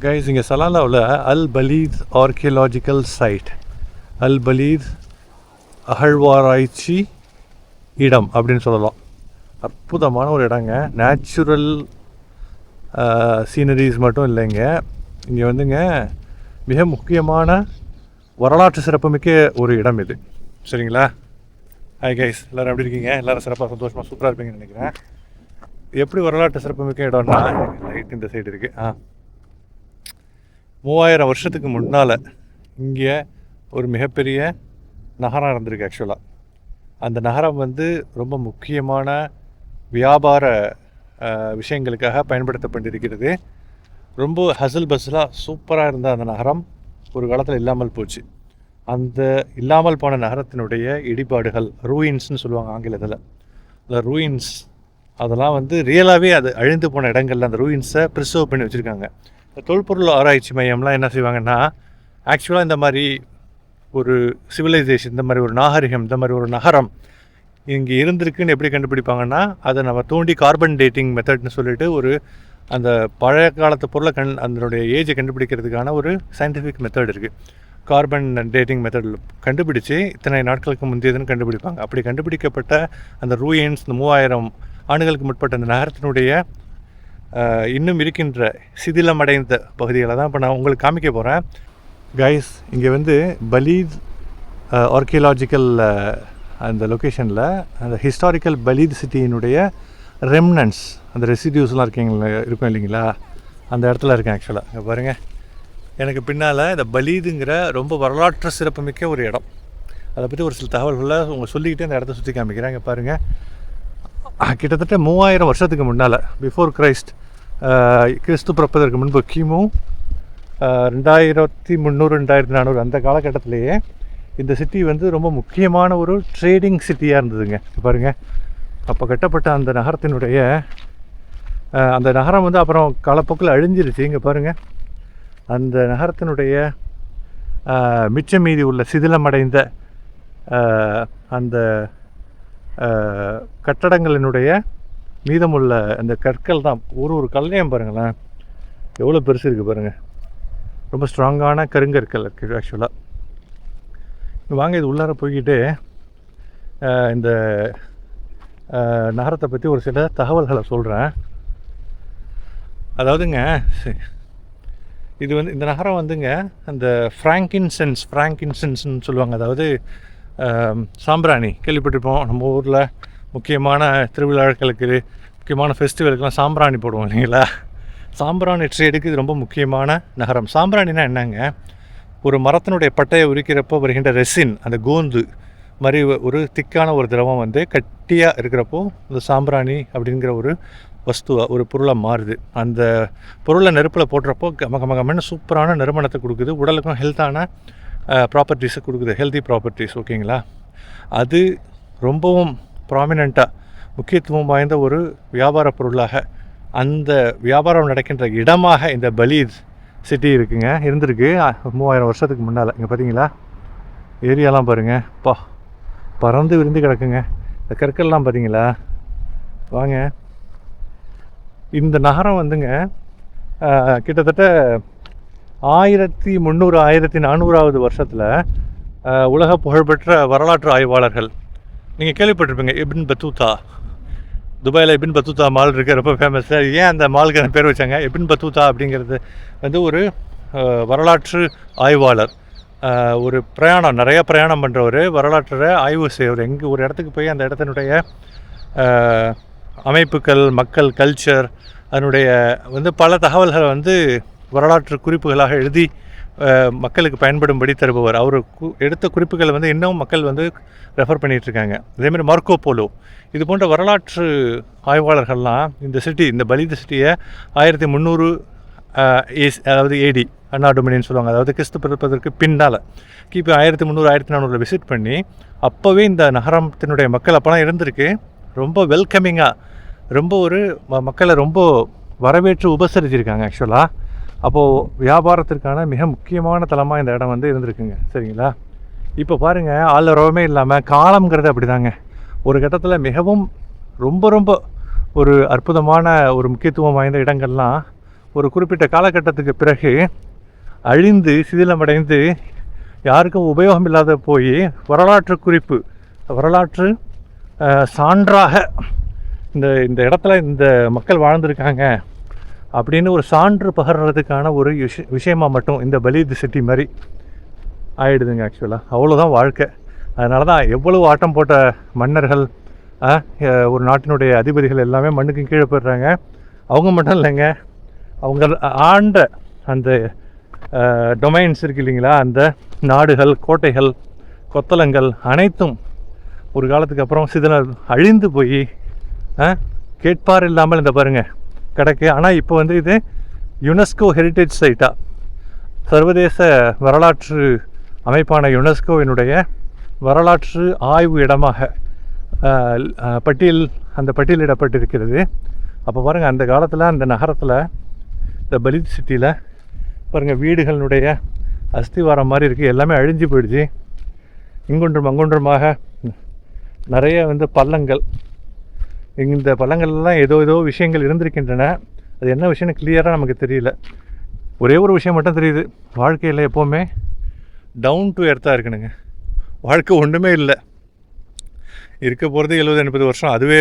Guys, இங்கே சலாலாவில் அல் பலீத் archaeological side, அல் பலீத் அகழ்வாராய்ச்சி இடம் அப்படின்னு சொல்லலாம். அற்புதமான ஒரு இடங்க. நேச்சுரல் சீனரிஸ் மட்டும் இல்லைங்க, இங்கே வந்துங்க மிக முக்கியமான வரலாற்று சிறப்புமிக்க ஒரு இடம் இது. சரிங்களா? ஹாய் கைஸ், எல்லோரும் எப்படி இருக்கீங்க? எல்லோரும் சிறப்பாக சந்தோஷமாக சூப்பராக இருப்பீங்கன்னு நினைக்கிறேன். எப்படி வரலாற்று சிறப்புமிக்க இடம்னா, லைட் இந்த சைடு இருக்குது. 3000 வருஷத்துக்கு முன்னால் இங்கே ஒரு மிகப்பெரிய நகரம் இருந்திருக்கு. ஆக்சுவலாக அந்த நகரம் வந்து ரொம்ப முக்கியமான வியாபார விஷயங்களுக்காக பயன்படுத்தப்பட்டிருக்கிறது. ரொம்ப ஹசல் பஸ்ஸலாக சூப்பராக இருந்த அந்த நகரம் ஒரு காலத்தில் இல்லாமல் போச்சு. அந்த இல்லாமல் போன நகரத்தினுடைய இடிபாடுகள், ரூயின்ஸ்னு சொல்லுவாங்க ஆங்கிலத்தில். அந்த ரூயின்ஸ் அதெல்லாம் வந்து ரியலாகவே அது அழிந்து போன இடங்களில் அந்த ரூயின்ஸை ப்ரிசர்வ் பண்ணி வச்சுருக்காங்க. தொல்பொருள் ஆராய்ச்சி மையம்லாம் என்ன செய்வாங்கன்னா, ஆக்சுவலாக இந்த மாதிரி ஒரு சிவிலைசேஷன், இந்த மாதிரி ஒரு நாகரிகம், இந்த மாதிரி ஒரு நகரம் இங்கே இருந்திருக்குன்னு எப்படி கண்டுபிடிப்பாங்கன்னா, அதை நம்ம தோண்டி கார்பன் டேட்டிங் மெத்தட்னு சொல்லிட்டு ஒரு அந்த பழைய காலத்து பொருளை அதனுடைய ஏஜை கண்டுபிடிக்கிறதுக்கான ஒரு சயின்டிஃபிக் மெத்தட் இருக்குது. கார்பன் டேட்டிங் மெத்தடில் கண்டுபிடிச்சி இத்தனை நாட்களுக்கு முந்தையதுன்னு கண்டுபிடிப்பாங்க. அப்படி கண்டுபிடிக்கப்பட்ட அந்த ரூயின்ஸ், இந்த 3000 ஆண்டுகளுக்கு முற்பட்ட அந்த நகரத்தினுடைய இன்னும் இருக்கின்ற சிதிலமடைந்த பகுதிகளை தான் இப்போ நான் உங்களுக்கு காமிக்க போகிறேன். கைஸ், இங்கே வந்து பலீத் ஆர்கியலாஜிக்கல் அந்த லொக்கேஷனில் அந்த ஹிஸ்டாரிக்கல் பலீத் சிட்டியினுடைய ரெம்னன்ஸ், அந்த ரெசிடியூஸ்லாம் இருக்கும் இல்லைங்களா, அந்த இடத்துல இருக்கேன். ஆக்சுவலாக இங்கே பாருங்கள், எனக்கு பின்னால் இந்த பலீதுங்கிற ரொம்ப வரலாற்று சிறப்புமிக்க ஒரு இடம். அதை பற்றி ஒரு சில தகவல்களை உங்கள் சொல்லிக்கிட்டே இந்த இடத்த சுற்றி காமிக்கிறேன். இங்கே பாருங்கள், கிட்டத்தட்ட 3000 வருஷத்துக்கு முன்னால், பிஃபோர் கிரைஸ்ட், கிறிஸ்து பிறப்பதற்கு முன்பு கிமு 2300-2400 அந்த காலகட்டத்திலேயே இந்த சிட்டி வந்து ரொம்ப முக்கியமான ஒரு ட்ரேடிங் சிட்டியாக இருந்ததுங்க. பாருங்கள், அப்போ கட்டப்பட்ட அந்த நகரத்தினுடைய அந்த நகரம் வந்து அப்புறம் காலப்போக்கில் அழிஞ்சிருச்சு. இங்கே பாருங்கள், அந்த நகரத்தினுடைய மிச்சம் மீதி உள்ள சிதிலமடைந்த அந்த கட்டடங்களினுடைய மீதமுள்ள அந்த கற்கள் தான். ஒரு கல்லையும் பாருங்களேன், எவ்வளோ பெருசு இருக்குது பாருங்கள். ரொம்ப ஸ்ட்ராங்கான கருங்கற்கள் இருக்குது. ஆக்சுவலாக வாங்க, இது உள்ளார போய்கிட்டு இந்த நகரத்தை பற்றி ஒரு சில தகவல்களை சொல்கிறேன். அதாவதுங்க, இது வந்து இந்த நகரம் வந்துங்க அந்த ஃப்ராங்கின்சென்ஸ்ன்னு சொல்லுவாங்க. அதாவது சாம்பிராணி கேள்விப்பட்டிருப்போம். நம்ம ஊரில் முக்கியமான திருவிழாக்களுக்கு, முக்கியமான ஃபெஸ்டிவலுக்கெலாம் சாம்பிராணி போடுவோம் இல்லைங்களா. சாம்பிராணி ட்ரேடுக்கு இது ரொம்ப முக்கியமான நகரம். சாம்பிராணினா என்னங்க, ஒரு மரத்தினுடைய பட்டையை உரிக்கிறப்போ வருகின்ற ரெசின், அந்த கோந்து மாதிரி ஒரு திக்கான ஒரு திரவம் வந்து கட்டியாக இருக்கிறப்போ இந்த சாம்பிராணி அப்படிங்கிற ஒரு வஸ்துவாக, ஒரு பொருளாக மாறுது. அந்த பொருளை நெருப்பில் போடுறப்போ கமகமகமன்னு சூப்பரான நறுமணத்தை கொடுக்குது, உடலுக்கும் ஹெல்த்தான ப்ராப்பர்ட்டிஸை கொடுக்குது, ஹெல்த்தி ப்ராப்பர்ட்டிஸ். ஓகேங்களா? அது ரொம்பவும் ப்ராமினெண்ட்டாக முக்கியத்துவம் வாய்ந்த ஒரு வியாபார பொருளாக, அந்த வியாபாரம் நடக்கின்ற இடமாக இந்த பலீத் சிட்டி இருக்குங்க, இருந்திருக்கு 3000 வருஷத்துக்கு முன்னால். இங்கே பார்த்தீங்களா, ஏரியாலாம் பாருங்கள், பறந்து விரிந்து கிடக்குங்க. இந்த கற்கள்லாம் பார்த்தீங்களா. வாங்க, இந்த நகரம் வந்துங்க கிட்டத்தட்ட 1300-1400 வருஷத்தில் உலக புகழ்பெற்ற வரலாற்று ஆய்வாளர்கள், நீங்கள் கேள்விப்பட்டிருப்பீங்க, இப்ன் பத்தூத்தா. துபாயில் இப்ன் பத்தூத்தா மால் இருக்குது, ரொம்ப ஃபேமஸ்ஸு. ஏன் அந்த மாலுக்கு பேர் வச்சாங்க? இப்ன் பத்தூத்தா அப்படிங்கிறது வந்து ஒரு வரலாற்று ஆய்வாளர், ஒரு நிறையா பிரயாணம் பண்ணுறவர், வரலாற்றை ஆய்வு செய்கிறவர். எங்கே ஒரு இடத்துக்கு போய் அந்த இடத்தினுடைய அமைப்புகள், மக்கள், கல்ச்சர், அதனுடைய வந்து பல தகவல்களை வந்து வரலாற்று குறிப்புகளாக எழுதி மக்களுக்கு பயன்படும்படி தருபவர். அவர் எடுத்த குறிப்புகளை வந்து இன்னும் மக்கள் வந்து ரெஃபர் பண்ணிகிட்ருக்காங்க. அதேமாதிரி மார்க்கோ போலோ, இது போன்ற வரலாற்று ஆய்வாளர்கள்லாம் இந்த சிட்டி, இந்த பலீத் சிட்டியை 1300 அதாவது ஏடி, அண்ணா டொமினியன் சொல்லுவாங்க, அதாவது கிறிஸ்து பிறப்பதற்கு பின்னால் கிபி 1300-1400 விசிட் பண்ணி அப்போவே இந்த நகரத்தினுடைய மக்கள் அப்போலாம் இருந்திருக்கு. ரொம்ப வெல்கமிங்காக, ரொம்ப ஒரு மக்களை ரொம்ப வரவேற்று உபசரிச்சிருக்காங்க. ஆக்சுவலாக அப்போது வியாபாரத்திற்கான மிக முக்கியமான தலமாக இந்த இடம் வந்து இருந்திருக்குங்க. சரிங்களா? இப்போ பாருங்கள், ஆளரவமே இல்லாமல் காலம்ங்கிறது அப்படி தாங்க. ஒரு கட்டத்தில் மிகவும் ரொம்ப ரொம்ப ஒரு அற்புதமான ஒரு முக்கியத்துவம் வாய்ந்த இடங்கள்லாம் ஒரு குறிப்பிட்ட காலகட்டத்துக்கு பிறகு அழிந்து சிதிலமடைந்து யாருக்கும் உபயோகம் இல்லாத போய் வரலாற்று குறிப்பு, வரலாற்று சான்றாக இந்த இந்த இடத்துல இந்த மக்கள் வாழ்ந்திருக்காங்க அப்படின்னு ஒரு சான்று பகர்றதுக்கான ஒரு விஷயமாக மட்டும் இந்த பலீத் சிட்டி மாதிரி ஆகிடுதுங்க. ஆக்சுவலாக அவ்வளோதான் வாழ்க்கை. அதனால தான் எவ்வளவு ஆட்டம் போட்ட மன்னர்கள், ஒரு நாட்டினுடைய அதிபதிகள் எல்லாமே மண்ணுக்கு கீழே போயிடுறாங்க. அவங்க மட்டும் இல்லைங்க, அவங்க ஆண்ட அந்த டொமைன்ஸ் இருக்கு இல்லைங்களா, அந்த நாடுகள், கோட்டைகள், கொத்தளங்கள் அனைத்தும் ஒரு காலத்துக்கு அப்புறம் அழிந்து போய் கேட்பார் இல்லாமல் இந்த பாருங்கள் கிடக்கு. ஆனால் இப்போ வந்து இது யுனெஸ்கோ ஹெரிட்டேஜ் சைட்டாக, சர்வதேச வரலாற்று அமைப்பான யுனெஸ்கோவினுடைய வரலாற்று ஆய்வு இடமாக அந்த பட்டியலிடப்பட்டிருக்கிறது. அப்போ பாருங்கள், அந்த காலத்தில் அந்த நகரத்தில், இந்த பலீத் சிட்டியில் பாருங்கள், வீடுகளினுடைய அஸ்திவாரம் மாதிரி இருக்குது. எல்லாமே அழிஞ்சு போயிடுச்சு. இங்கொன்றும் அங்கொன்றுமாக நிறைய வந்து பள்ளங்கள். இந்த பள்ளங்கள்லாம் ஏதோ விஷயங்கள் இருந்திருக்கின்றன. அது என்ன விஷயம்னு கிளியராக நமக்கு தெரியல. ஒரே ஒரு விஷயம் மட்டும் தெரியுது, வாழ்க்கையில் எப்போவுமே டவுன் டு எர்த்தாக இருக்கணுங்க. வாழ்க்கை ஒன்றுமே இல்லை, இருக்க போகிறது 70-80 வருஷம், அதுவே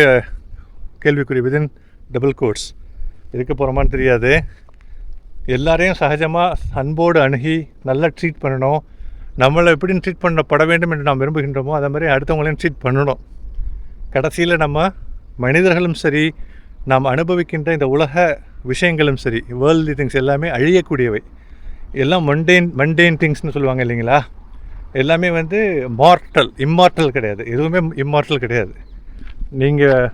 கேள்விக்குறி. விதின் டபுள் கோட்ஸ் இருக்க போகிறோமான்னு தெரியாது. எல்லாரையும் சகஜமாக அன்போடு அணுகி நல்லா ட்ரீட் பண்ணணும். நம்மளை எப்படின்னு ட்ரீட் பண்ணப்பட வேண்டும் என்று நாம் விரும்புகின்றோமோ அதை மாதிரி அடுத்தவங்களையும் ட்ரீட் பண்ணணும். கடைசியில் நம்ம மனிதர்களும் சரி, நாம் அனுபவிக்கின்ற இந்த உலக விஷயங்களும் சரி, வேர்ல்டு திங்ஸ் எல்லாமே அழியக்கூடியவை. எல்லாம் மண்டேன் திங்ஸ்னு சொல்லுவாங்க இல்லைங்களா, எல்லாமே வந்து இம்மார்ட்டல் கிடையாது. எதுவுமே இம்மார்ட்டல் கிடையாது. நீங்கள்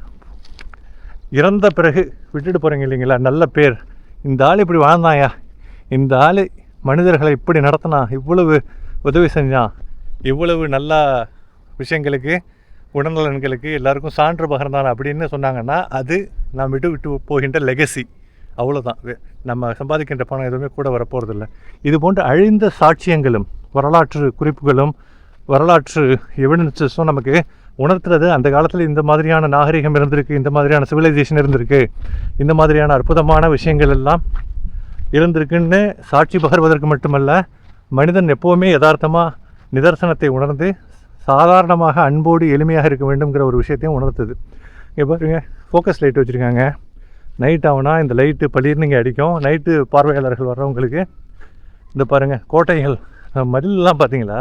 இறந்த பிறகு விட்டுட்டு போகிறீங்க இல்லைங்களா, நல்ல பேர், இந்த ஆள் இப்படி வாழ்ந்தாயா, இந்த ஆள் மனிதர்களை இப்படி நடத்தினா, இவ்வளவு உதவி செஞ்சான், இவ்வளவு நல்ல விஷயங்களுக்கு, குணநலன்களுக்கு எல்லாருக்கும் சான்று பகர்ந்தான் அப்படின்னு சொன்னாங்கன்னா அது நாம் விட்டு போகின்ற லெகசி. அவ்வளோதான். நம்ம சம்பாதிக்கின்ற பணம் எதுவுமே கூட வரப்போகிறதில்ல. இது போன்ற அழிந்த சாட்சியங்களும் வரலாற்று குறிப்புகளும் வரலாற்று எவிடன்ஸஸும் நமக்கு உணர்த்துறது அந்த காலத்தில் இந்த மாதிரியான நாகரிகம் இருந்திருக்கு, இந்த மாதிரியான சிவிலைசேஷன் இருந்திருக்கு, இந்த மாதிரியான அற்புதமான விஷயங்கள் எல்லாம் இருந்திருக்குன்னு சாட்சி பகர்வதற்கு மட்டுமல்ல, மனிதன் எப்போவுமே யதார்த்தமாக நிதர்சனத்தை உணர்ந்து சாதாரணமாக அன்போடு எளிமையாக இருக்க வேண்டும்ங்கிற ஒரு விஷயத்தையும் உணர்த்துது. இங்கே பாருங்கள், ஃபோக்கஸ் லைட் வச்சுருக்காங்க. நைட் ஆகுனா இந்த லைட்டு பளிர்னு இங்கே அடிக்கும். நைட்டு பார்வையாளர்கள் வர்றவங்களுக்கு இந்த பாருங்கள் கோட்டைகள், மதிலெலாம் பார்த்தீங்களா,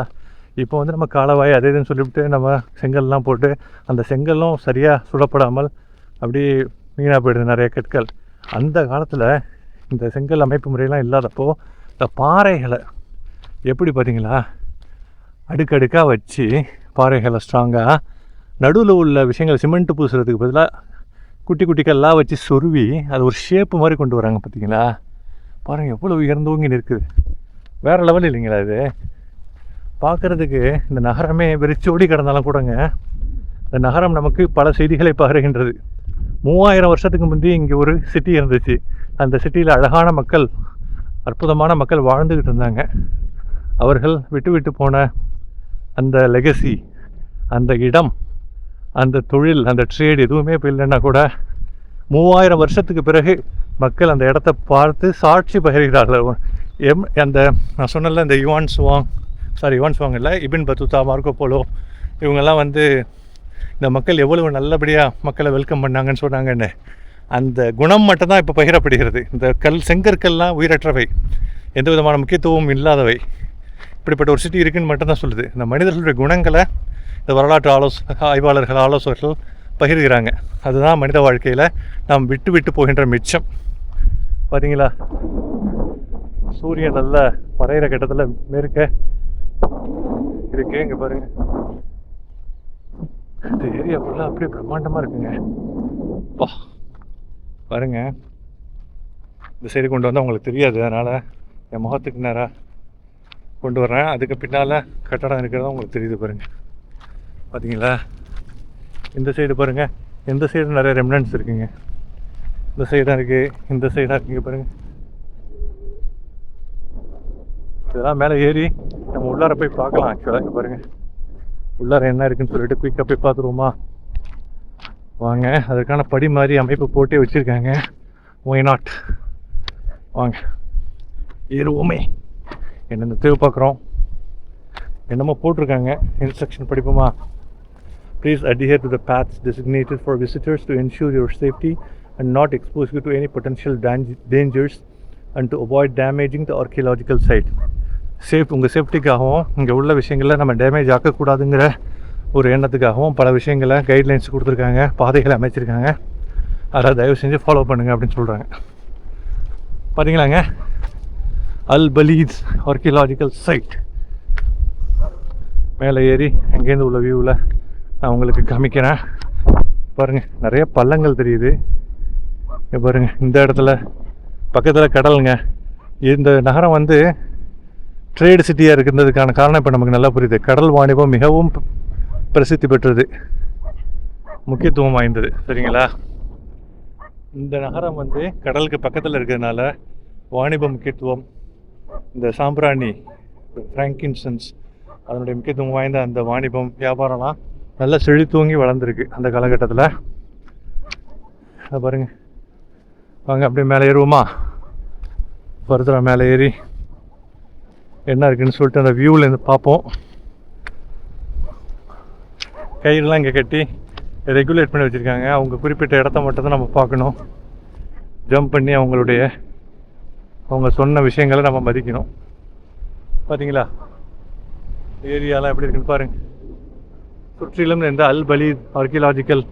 இப்போ வந்து நம்ம காலவாய் அது இதுன்னு சொல்லிவிட்டு நம்ம செங்கல்லாம் போட்டு அந்த செங்கல்லும் சரியாக சுடப்படாமல் அப்படியே வீணாக போயிடுது நிறைய கற்கள். அந்த காலத்தில் இந்த செங்கல் அமைப்பு முறையெல்லாம் இல்லாதப்போ இந்த பாறைகளை எப்படி பார்த்தீங்களா அடுக்கடுக்காக வச்சு, பாறைகளை ஸ்ட்ராங்காக நடுவில் உள்ள விஷயங்கள் சிமெண்ட்டு பூசுறதுக்கு பதிலாக குட்டி குட்டி கல்லாக வச்சு சொருவி அது ஒரு ஷேப்பு மாதிரி கொண்டு வராங்க. பார்த்தீங்களா, பாருங்கள் எவ்வளோ உயர்ந்தோங்கி இருக்குது. வேறு லெவல் இல்லைங்களா இது? பார்க்குறதுக்கு இந்த நகரமே வெறிச்சோடி கிடந்தாலும் கூடங்க, இந்த நகரம் நமக்கு பல செய்திகளை பகருகின்றது. 3000 வருஷத்துக்கு முந்தைய இங்கே ஒரு சிட்டி இருந்துச்சு. அந்த சிட்டியில் அழகான மக்கள், அற்புதமான மக்கள் வாழ்ந்துக்கிட்டு இருந்தாங்க. அவர்கள் விட்டு போன அந்த லெகசி, அந்த இடம், அந்த தொழில், அந்த ட்ரேட் எதுவுமே இப்போ இல்லைன்னா கூட 3000 வருஷத்துக்கு பிறகு மக்கள் அந்த இடத்த பார்த்து சாட்சி பகிர்கிறார்கள். அந்த நான் சொன்னல, இந்த யுவான் சுவாங் இல்லை, இபின் பத்துதா, மார்க்கோ போலோ, இவங்கெல்லாம் வந்து இந்த மக்கள் எவ்வளவு நல்லபடியாக மக்களை வெல்கம் பண்ணாங்கன்னு சொன்னாங்கன்னு, அந்த குணம் மட்டும்தான் இப்போ பகிரப்படுகிறது. இந்த செங்கற்கள்லாம் உயிரற்றவை, எந்த விதமான முக்கியத்துவமும் இல்லாதவை. இப்படிப்பட்ட ஒரு சிட்டி இருக்குன்னு மட்டும்தான் சொல்லுது. இந்த மனிதர்களுடைய குணங்களை இந்த வரலாற்று ஆய்வாளர்கள், ஆலோசகர்கள் பகிர்கிறாங்க. அதுதான் மனித வாழ்க்கையில் நாம் விட்டு போகின்ற மிச்சம். பார்த்தீங்களா, சூரியன் நல்ல மறைகிற கட்டத்தில் மேற்க இருக்கு. இங்கே பாருங்க, இந்த ஏரியா ஃபுல்லாக அப்படியே பிரம்மாண்டமாக இருக்குங்க. பாருங்க, இந்த சைடு கொண்டு வந்தால் உங்களுக்கு தெரியாது, அதனால் என் முகத்துக்கு நேராக கொண்டு வர்றேன். அதுக்கு பின்னால் கட்டடம் இருக்கிறதா உங்களுக்கு தெரியுது பாருங்கள். பார்த்தீங்களா, இந்த சைடு பாருங்கள், இந்த சைடு நிறைய ரெமினன்ஸ் இருக்குங்க. இந்த சைடாக இருக்குது, இந்த சைடாக இருக்குங்க பாருங்கள். இதெல்லாம் மேலே ஏறி நம்ம உள்ளார போய் பார்க்கலாம். ஆக்சுவலாக இங்கே பாருங்கள், உள்ளார என்ன இருக்குன்னு சொல்லிட்டு குயிக்காக போய் பார்த்துருவோமா? வாங்க. அதற்கான படி மாதிரி அமைப்பு போட்டே வச்சுருக்காங்க. Why not? வாங்க ஏறுவோமே. என்னென்ன தேவை பார்க்குறோம். என்னமோ போட்டிருக்காங்க, இன்ஸ்ட்ரக்ஷன் படிப்போமா? Please adhere to the paths designated for visitors to ensure your safety and not expose you to any potential dangers and to avoid damaging the archaeological site. உங்கள் சேஃப்டிக்காகவும் இங்கே உள்ள விஷயங்களை நம்ம டேமேஜ் ஆக்கக்கூடாதுங்கிற ஒரு எண்ணத்துக்காகவும் பல விஷயங்களை கைட்லைன்ஸ் கொடுத்துருக்காங்க, பாதைகளை அமைச்சிருக்காங்க. அதை தயவு செஞ்சு ஃபாலோ பண்ணுங்கள் அப்படின்னு சொல்கிறாங்க. பார்த்தீங்களாங்க, அல் பலீத் ஆர்கியலாஜிக்கல் சைட். மேலே ஏறி அங்கேருந்து உள்ள வியூவில் நான் உங்களுக்கு காமிக்கிறேன். பாருங்கள், நிறைய பள்ளங்கள் தெரியுது. பாருங்கள், இந்த இடத்துல பக்கத்தில் கடலுங்க. இந்த நகரம் வந்து ட்ரேடு சிட்டியாக இருக்கிறதுக்கான காரணம் இப்போ நமக்கு நல்லா புரியுது. கடல் வாணிபம் மிகவும் பிரசித்தி பெற்றது, முக்கியத்துவம் வாய்ந்தது. சரிங்களா? இந்த நகரம் வந்து கடலுக்கு பக்கத்தில் இருக்கிறதுனால வாணிப முக்கியத்துவம், இந்த சாம்பிராணி ஃப்ராங்கின்சன்ஸ் அதனுடைய முக்கியத்துவம் வாய்ந்த அந்த வாணிபம் வியாபாரம்லாம் நல்லா செழித்தூங்கி வளர்ந்துருக்கு அந்த காலகட்டத்தில். அதை பாருங்கள். வாங்க அப்படியே மேலே ஏறுவோமா? ஃபர்தராக மேலே ஏறி என்ன இருக்குதுன்னு சொல்லிட்டு அந்த வியூவிலேருந்து பார்ப்போம். கயிறுலாம் இங்கே கட்டி ரெகுலேட் பண்ணி வச்சுருக்காங்க. அவங்க குறிப்பிட்ட இடத்த மட்டும் தான் நம்ம பார்க்கணும். ஜம்ப் பண்ணி அவங்க சொன்ன விஷயங்களை நம்ம மதிக்கணும். பார்த்தீங்களா ஏரியாலாம் எப்படி இருக்குன்னு பாருங்கள். சுற்றிலும் இந்த அல் பலீத் ஆர்கியலாஜிக்கல்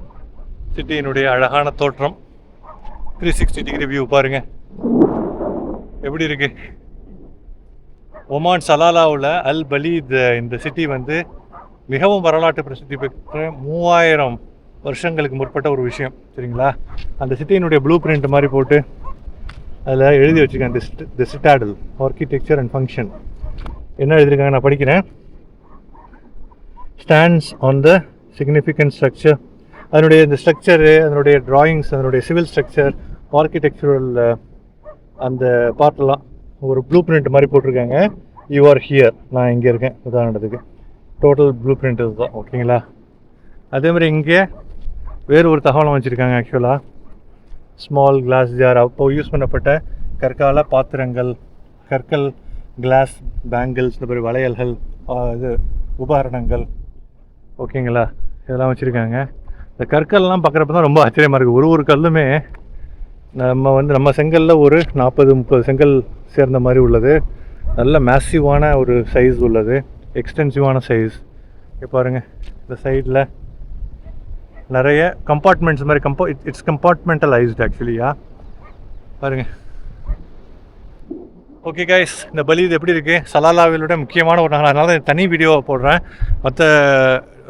சிட்டியினுடைய அழகான தோற்றம். 360 டிகிரி வியூ பாருங்கள் எப்படி இருக்குது. ஒமான் சலாலாவில் அல் பலீத் இந்த சிட்டி வந்து மிகவும் வரலாற்று பிரசித்தி பெற்ற 3000 வருஷங்களுக்கு முற்பட்ட ஒரு விஷயம். சரிங்களா? அந்த சிட்டியினுடைய ப்ளூ பிரிண்ட் மாதிரி போட்டு அதில் எழுதி வச்சுருக்கேன், தி சிட்டாடல் ஆர்கிடெக்சர் அண்ட் ஃபங்க்ஷன். என்ன எழுதியிருக்காங்க நான் படிக்கிறேன். Stands on the significant structure. அதனுடைய இந்த ஸ்ட்ரக்சரு, அதனுடைய ட்ராயிங்ஸ், அதனுடைய சிவில் ஸ்ட்ரக்சர், ஆர்கிடெக்சரல் அந்த பார்ட்டெல்லாம் ஒரு ப்ளூ பிரிண்ட் மாதிரி போட்டிருக்காங்க. யூ ஆர் ஹியர், நான் இங்கே இருக்கேன் உதாரணத்துக்கு. டோட்டல் ப்ளூ பிரிண்ட் இதுதான். ஓகேங்களா? அதே மாதிரி இங்கே வேறு ஒரு தகவலும் வச்சுருக்காங்க. ஆக்சுவலாக ஸ்மால் கிளாஸ் ஜார், அப்போ யூஸ் பண்ணப்பட்ட கற்கால பாத்திரங்கள், கற்கள், கிளாஸ் பேங்கிள்ஸ், இந்த மாதிரி வளையல்கள், இது உபகரணங்கள். ஓகேங்களா? இதெல்லாம் வச்சுருக்காங்க. இந்த கற்கள்லாம் பார்க்குறப்ப தான் ரொம்ப ஆச்சரியமாக இருக்குது. ஒரு கல்லுமே நம்ம செங்கலில் ஒரு 40-30 செங்கல் சேர்ந்த மாதிரி உள்ளது. நல்ல மேசிவான ஒரு சைஸ் உள்ளது, எக்ஸ்டென்சிவான சைஸ். இப்போ பாருங்கள், இந்த சைடில் நிறைய கம்பார்ட்மெண்ட்ஸ் மாதிரி இட்ஸ் கம்பார்ட்மெண்டலைஸ்டு ஆக்சுவலியா. பாருங்கள். ஓகே கைஸ், இந்த பலீத் எப்படி இருக்குது? சலாலாவிலோட முக்கியமான ஒரு நகரம். அதனால தனி வீடியோ போடுறேன், மற்ற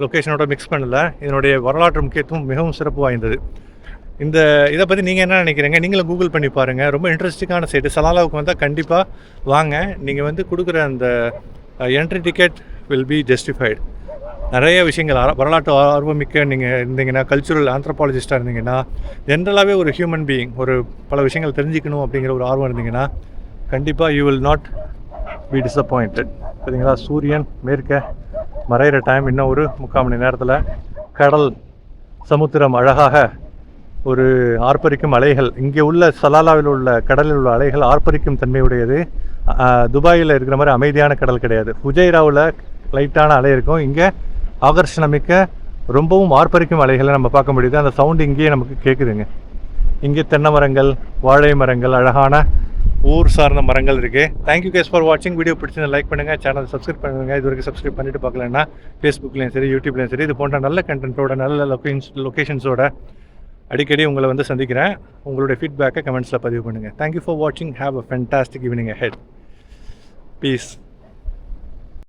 லொக்கேஷனோட மிக்ஸ் பண்ணல. இதனுடைய வரலாற்று முக்கியத்துவம் மிகவும் சிறப்பு வாய்ந்தது. இதை பற்றி நீங்கள் என்ன நினைக்கிறீங்க? நீங்களும் கூகுள் பண்ணி பாருங்கள். ரொம்ப இன்ட்ரெஸ்டிங்கான சைட்டு. சலாலாவுக்கு வந்தால் கண்டிப்பாக வாங்க. நீங்கள் வந்து கொடுக்குற அந்த entry ticket will be justified. நிறைய விஷயங்கள் வரலாற்று ஆர்வமிக்க நீங்கள் இருந்தீங்கன்னா, கல்ச்சுரல் ஆந்த்ரோபாலஜிஸ்டாக இருந்தீங்கன்னா, ஜென்ரலாகவே ஒரு ஹியூமன் பீயிங், ஒரு பல விஷயங்கள் தெரிஞ்சுக்கணும் அப்படிங்கிற ஒரு ஆர்வம் இருந்தீங்கன்னா கண்டிப்பாக you will not be disappointed. சரிங்களா? சூரியன் மேற்க மறைகிற டைம் இன்னும் ஒரு 3/4 மணி நேரத்தில். கடல், சமுத்திரம் அழகாக ஒரு ஆர்ப்பரிக்கும் அலைகள். இங்கே உள்ள சலாலாவில் உள்ள கடலில் உள்ள அலைகள் ஆர்ப்பரிக்கும் தன்மையுடையது. துபாயில் இருக்கிற மாதிரி அமைதியான கடல் கிடையாது. ஃபுஜைராவில் லைட்டான அலை இருக்கும். இங்கே ஆகர்ஷணமிக்க ரொம்பவும் ஆர்ப்பரிக்கும் அலைகளை நம்ம பார்க்க முடியுது. அந்த சவுண்டு இங்கேயே நமக்கு கேட்குதுங்க. இங்கே தென்னை மரங்கள், வாழை மரங்கள், அழகான ஊர் சார்ந்த மரங்கள் இருக்குது. தேங்க்யூ கைஸ் ஃபார் வாட்சிங். வீடியோ பிடிச்சிருந்தா லைக் பண்ணுங்கள், சேனல் சப்ஸ்கிரைப் பண்ணுங்கள். இது வரைக்கும் சப்ஸ்கிரைப் பண்ணிட்டு பார்க்கலன்னா ஃபேஸ்புக்லேயும் சரி, யூடியூப்லேயும் சரி, இது போன்ற நல்ல கண்டென்ட்டோட, நல்ல லொக்கேஷன்ஸோட அடிக்கடி உங்களை வந்து சந்திக்கிறேன். உங்களுடைய ஃபீட்பேக்கை கமெண்ட்ஸில் பதிவு பண்ணுங்கள். தேங்க்யூ ஃபார் வாட்சிங். Have a fantastic evening ahead. Piece.